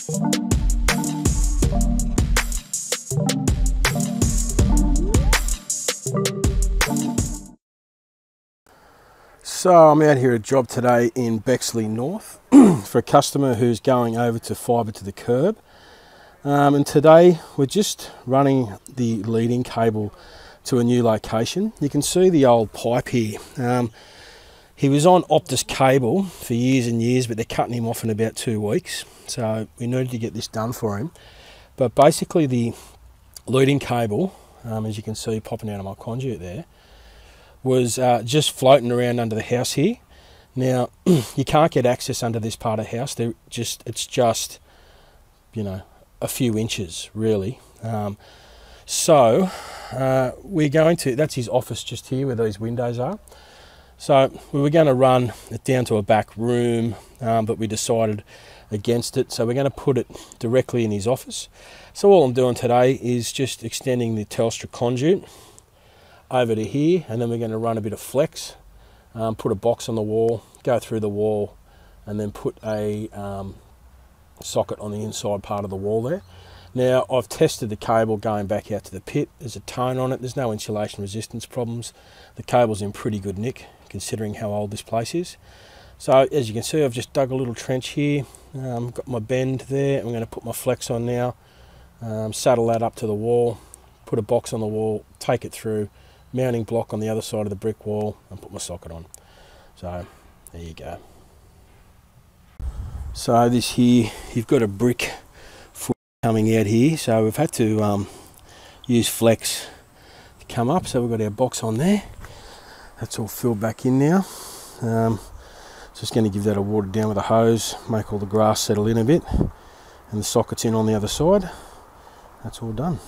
So I'm out here at a job today in Bexley North for a customer who's going over to fibre to the curb. And today we're just running the leading cable to a new location. You can see the old pipe here. He was on Optus cable for years and years, but they're cutting him off in about 2 weeks. So we needed to get this done for him. But basically the leading cable, as you can see popping out of my conduit there, was just floating around under the house here. Now you can't get access under this part of the house. It's just, you know, a few inches really. So we're going to, that's his office just here where those windows are. So we were going to run it down to a back room, but we decided against it. So we're going to put it directly in his office. So all I'm doing today is just extending the Telstra conduit over to here, and then we're going to run a bit of flex, put a box on the wall, go through the wall, and then put a socket on the inside part of the wall there. Now I've tested the cable going back out to the pit. There's a tone on it. There's no insulation resistance problems. The cable's in pretty good nick considering how old this place is. So as you can see, I've just dug a little trench here, got my bend there. I'm going to put my flex on now, saddle that up to the wall, put a box on the wall, take it through, mounting block on the other side of the brick wall, and put my socket on. So there you go. So this here, you've got a brick foot coming out here, so we've had to use flex to come up. So we've got our box on there. That's all filled back in now. Just going to give that a water down with a hose, make all the grass settle in a bit, and the socket's in on the other side. That's all done.